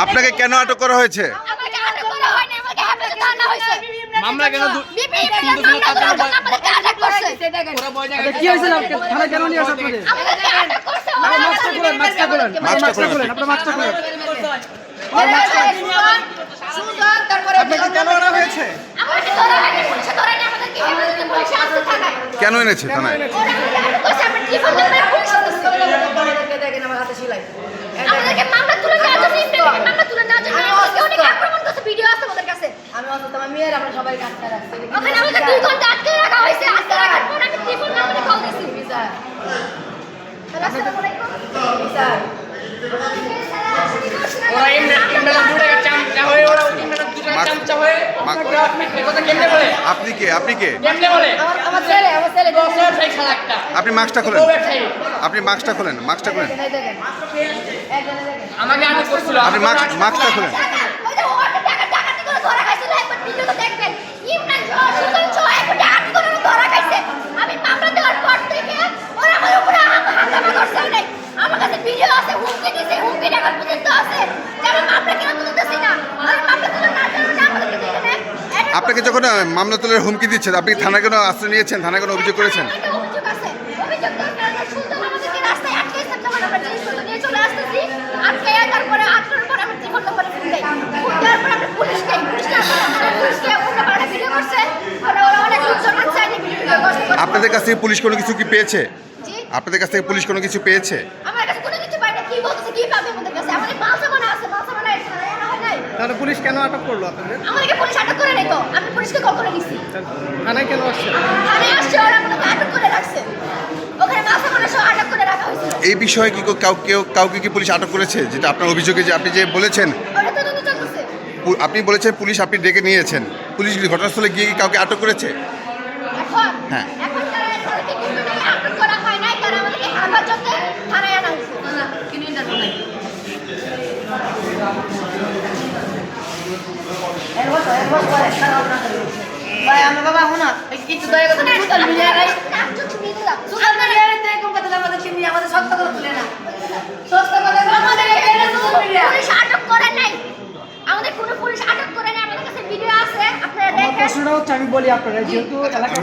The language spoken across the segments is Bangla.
আপনাকে কেন আটক করা হয়েছে? মামলা কেন কি হয়েছিল? থানায় কেন নিয়ে আসা আপনাদের? মাস্কটা খোলেন, আপনার মাস্কটা খোলেন। আপনাকে কেন আনা হয়েছে? কেন এনেছে থানায়? আপনি কে? আপনি কে? আপনি মাস্কটা খোলেন, আপনি মাস্কটা খোলেন, মাস্কটা খোলেন, আমাকে আটক করছিল। আপনি মাস্কটা খোলেন। আপনাকে যখন মামলা তোলার হুমকি দিচ্ছে, আপনি থানায় কোনো আশ্রয় নিয়েছেন? থানায় কোনো অভিযোগ করেছেন? আপনাদের কাছ থেকে পুলিশ কোনো কিছু কি পেয়েছে? আপনাদের কাছ থেকে পুলিশ কোনো কিছু পেয়েছে? তাহলে পুলিশ কেন আটক করলো আপনাদের? আমাকে পুলিশ আটক করে নাই তো, আমি পুলিশকে কল করে দিছি। থানায় কেন আসছে? থানায় আসছে, ওরা আমাকে আটক করে রাখছে, ওখানে মাথা মারা সহ আটক করে রাখা হয়েছিল। এই বিষয়ে কি কাউকে কি পুলিশ আটক করেছে? যেটা আপনার অভিযোগে যে আপনি যে বলেছেন, ওরা তদন্ত চলতেছে। আপনি বলেছেন পুলিশ আপনি ডেকে নিয়েছেন, পুলিশ কি ঘটনাস্থলে গিয়ে কি কাউকে আটক করেছে? এখন হ্যাঁ। এখন তারা আমাদেরকে কিন্তু আটক করা হয় নাই, তারা আমাদেরকে হেফাজতে থানায় আনা হয়েছে। কিন্তু ইন্টারভিউ নাই। ভাই আমার বাবা শোনা একটু দয়া করে সোশ্যাল মিডিয়ায় সোশ্যাল মিডিয়ায় এরকম কথা আমাদের চিনি আমাদের সত্য করে তুলে না সত্য কথা আমাদের সোশ্যাল মিডিয়া পুলিশ আটক করে নাই, আমাদের কোনো পুলিশ আটক করে নাই, আমাদের কাছে ভিডিও আছে, আপনারা দেখেন। প্রশ্নটা হচ্ছে, আমি বলি আপনারা যেহেতু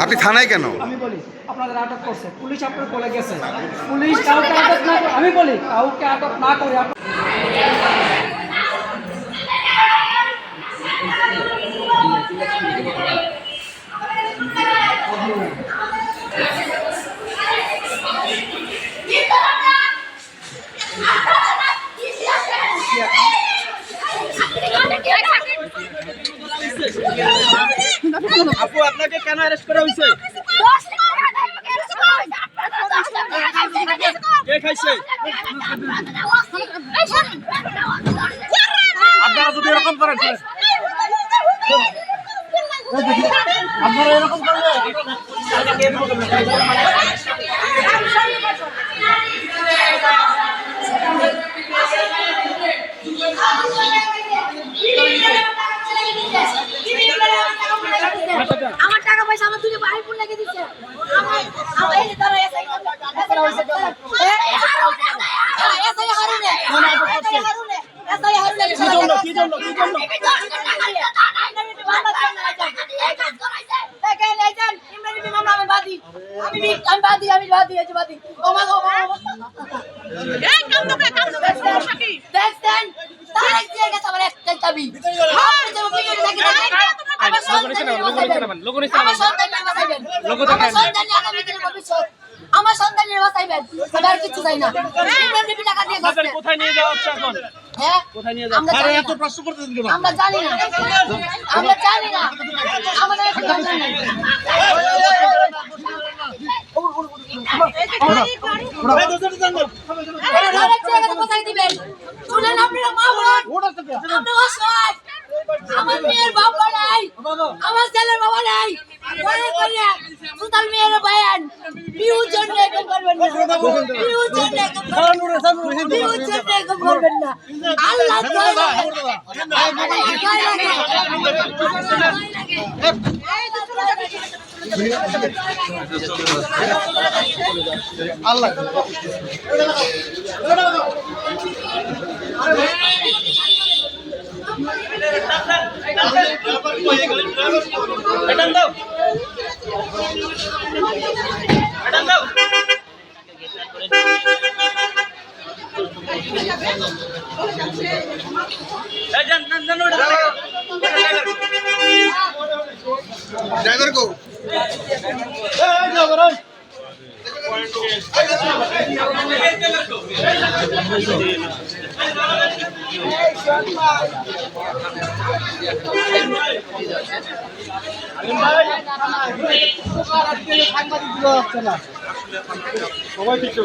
আপনি থানায় কেন? আমি বলি আপনাদের আটক করছে পুলিশ, আপনার বলে গেছে পুলিশ কাউকে আটক না করে, আমি বলি কাউকে আটক না করে আপু আপনাকে কেন অ্যারেস্ট করা হয়েছে? কে খাইছে? আপনারা যদি এরকম করেন, আপনারা এরকম করলে আমার টাকা পয়সা আমার দুটো ভাই বোন লাগিয়ে দিচ্ছে, আমার এই যে ধরো এসআই আমার সন্তানের বাঁচাইবেন, আর কিছু চাই না। টাকা দিয়ে কোথায় নিয়ে যাওয়া হচ্ছে এখন? হ্যাঁ কোথায় নিয়ে যাওয়া? এত প্রশ্ন করতেছেন কেন? আমরা জানি না, আমরা জানি না, আমাদের একটা দরকার নেই। কোথায় দিবেন শুনেন আপনারা, মা বোন আমরা অসহায়, আমার মেয়ের বাবা নাই, আমার ছেলের বাবা নাই, সুতাল মেয়ের বায়ান বিউর জন্য এরকম করবেন না, বিউর জন্য এরকম করবেন না, আল্লাহ আল্লাহ ম্যাডাম দাও ম্যাডাম দাও এই জান জান জান ড্রাইভার কো সবাই ঠিক